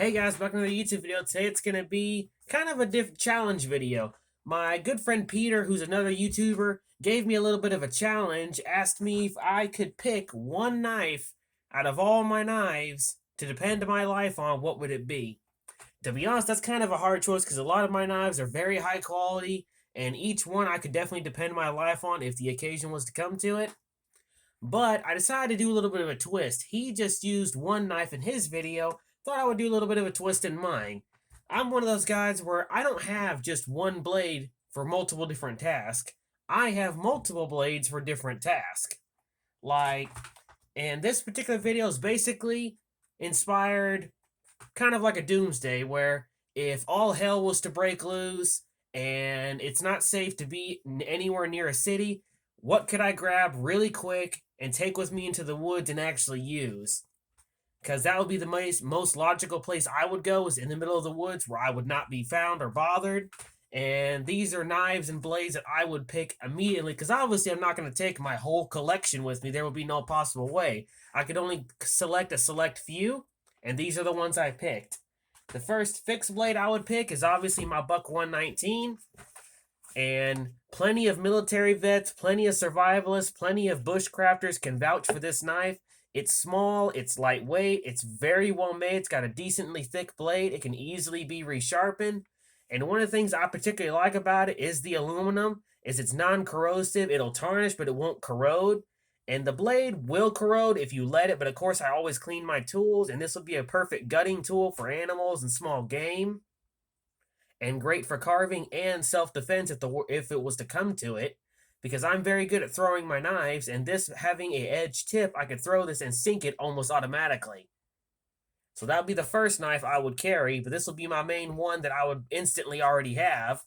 Hey guys, welcome to the YouTube video. Today it's going to be kind of a different challenge video. My good friend Peter, who's another YouTuber, gave me a little bit of a challenge, asked me if I could pick one knife out of all my knives to depend my life on, what would it be? To be honest, that's kind of a hard choice because a lot of my knives are very high quality, and each one I could definitely depend my life on if the occasion was to come to it. But I decided to do a little bit of a twist. He just used one knife in his video. Thought I would do a little bit of a twist in mine. I'm one of those guys where I don't have just one blade for multiple different tasks. I have multiple blades for different tasks. Like, and this particular video is basically inspired kind of like a doomsday where if all hell was to break loose and it's not safe to be anywhere near a city, what could I grab really quick and take with me into the woods and actually use? Because that would be the most logical place I would go, is in the middle of the woods where I would not be found or bothered. And these are knives and blades that I would pick immediately, because obviously I'm not going to take my whole collection with me. There would be no possible way. I could only select a select few, and these are the ones I picked. The first fixed blade I would pick is obviously my Buck 119. And plenty of military vets, plenty of survivalists, plenty of bushcrafters can vouch for this knife. It's small, it's lightweight, it's very well made, it's got a decently thick blade, it can easily be resharpened. And one of the things I particularly like about it is the aluminum, is it's non-corrosive, it'll tarnish, but it won't corrode. And the blade will corrode if you let it, but of course I always clean my tools, and this will be a perfect gutting tool for animals and small game. And great for carving and self-defense if it was to come to it, because I'm very good at throwing my knives, and this having a edge tip, I could throw this and sink it almost automatically. So that would be the first knife I would carry, but this will be my main one that I would instantly already have.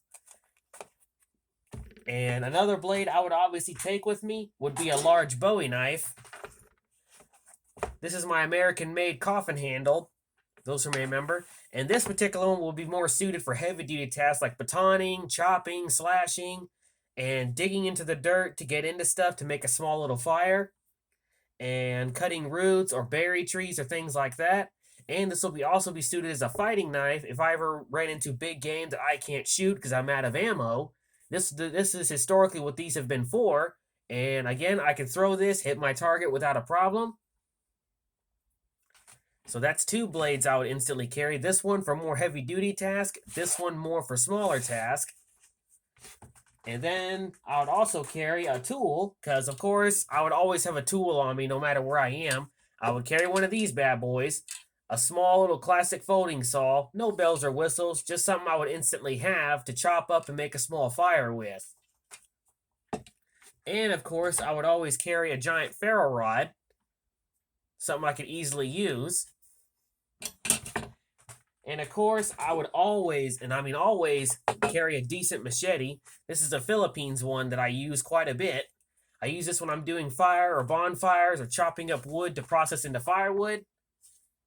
And another blade I would obviously take with me would be a large Bowie knife. This is my American-made coffin handle, those who may remember. And this particular one will be more suited for heavy-duty tasks like batoning, chopping, slashing, and digging into the dirt to get into stuff to make a small little fire, and cutting roots or berry trees or things like that. And this will also be suited as a fighting knife if I ever ran into big game that I can't shoot because I'm out of ammo. This is historically what these have been for. And again, I can throw this, hit my target without a problem. So that's two blades I would instantly carry. This one for more heavy-duty task. This one more for smaller task. And then I would also carry a tool, because of course I would always have a tool on me no matter where I am. I would carry one of these bad boys. A small little classic folding saw. No bells or whistles. Just something I would instantly have to chop up and make a small fire with. And of course I would always carry a giant ferro rod. Something I could easily use. And of course, I would always, and I mean always, carry a decent machete. This is a Philippines one that I use quite a bit. I use this when I'm doing fire or bonfires or chopping up wood to process into firewood.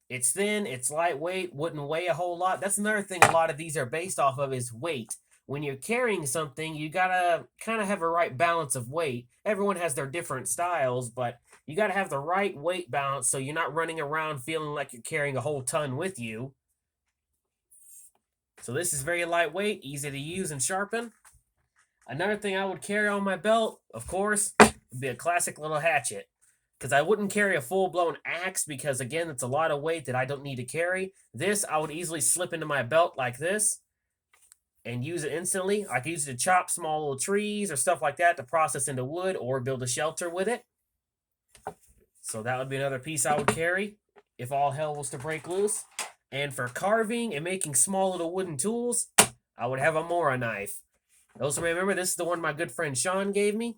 It's thin, it's lightweight, wouldn't weigh a whole lot. That's another thing a lot of these are based off of, is weight. When you're carrying something, you gotta kind of have a right balance of weight. Everyone has their different styles, but you gotta have the right weight balance so you're not running around feeling like you're carrying a whole ton with you. So this is very lightweight, easy to use and sharpen. Another thing I would carry on my belt, of course, would be a classic little hatchet. Because I wouldn't carry a full-blown axe because, again, it's a lot of weight that I don't need to carry. This, I would easily slip into my belt like this and use it instantly. I could use it to chop small little trees or stuff like that to process into wood or build a shelter with it. So that would be another piece I would carry if all hell was to break loose. And for carving and making small little wooden tools, I would have a Mora knife. Those who remember, this is the one my good friend Sean gave me.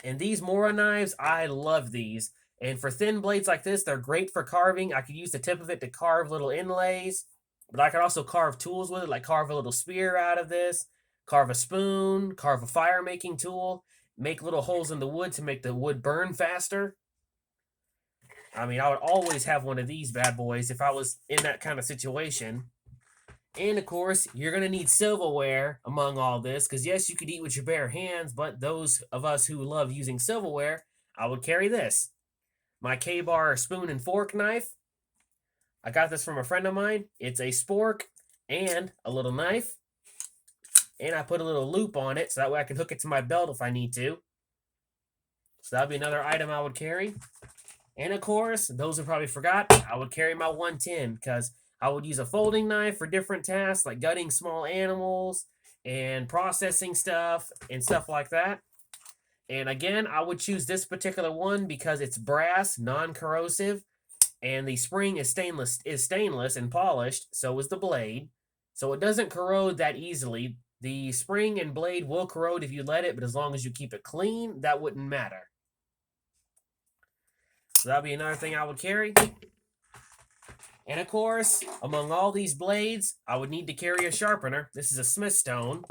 And these Mora knives, I love these. And for thin blades like this, they're great for carving. I could use the tip of it to carve little inlays. But I could also carve tools with it, like carve a little spear out of this, carve a spoon, carve a fire-making tool, make little holes in the wood to make the wood burn faster. I mean, I would always have one of these bad boys if I was in that kind of situation. And of course, you're going to need silverware among all this, because yes, you could eat with your bare hands, but those of us who love using silverware, I would carry this. My K-Bar spoon and fork knife. I got this from a friend of mine. It's a spork and a little knife. And I put a little loop on it so that way I can hook it to my belt if I need to. So that would be another item I would carry. And of course, those who probably forgot, I would carry my 110 because I would use a folding knife for different tasks like gutting small animals and processing stuff and stuff like that. And again, I would choose this particular one because it's brass, non-corrosive, and the spring is stainless and polished, so is the blade. So it doesn't corrode that easily. The spring and blade will corrode if you let it, but as long as you keep it clean, that wouldn't matter. So that'll be another thing I would carry. And of course, among all these blades, I would need to carry a sharpener. This is a Smith stone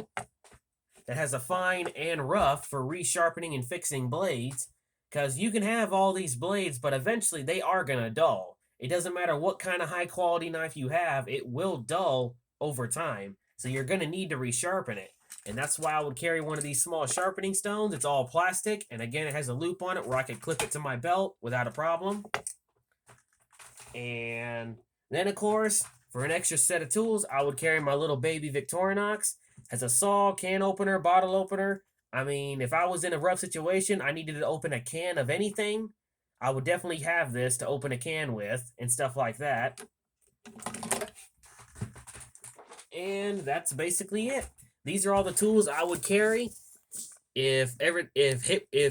that has a fine and rough for resharpening and fixing blades. Because you can have all these blades, but eventually they are going to dull. It doesn't matter what kind of high quality knife you have, it will dull over time. So you're going to need to resharpen it. And that's why I would carry one of these small sharpening stones. It's all plastic. And again, it has a loop on it where I can clip it to my belt without a problem. And then, of course, for an extra set of tools, I would carry my little baby Victorinox. Has a saw, can opener, bottle opener. I mean, if I was in a rough situation, I needed to open a can of anything, I would definitely have this to open a can with and stuff like that. And that's basically it. These are all the tools I would carry if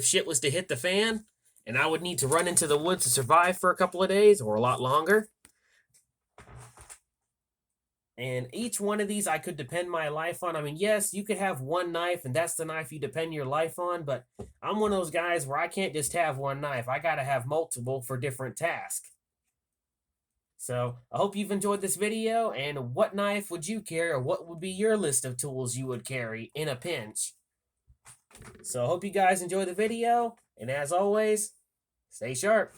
shit was to hit the fan and I would need to run into the woods to survive for a couple of days or a lot longer. And each one of these I could depend my life on. I mean, yes, you could have one knife and that's the knife you depend your life on, but I'm one of those guys where I can't just have one knife. I got to have multiple for different tasks. So I hope you've enjoyed this video, and what knife would you carry, or what would be your list of tools you would carry in a pinch? So I hope you guys enjoy the video, and as always, stay sharp.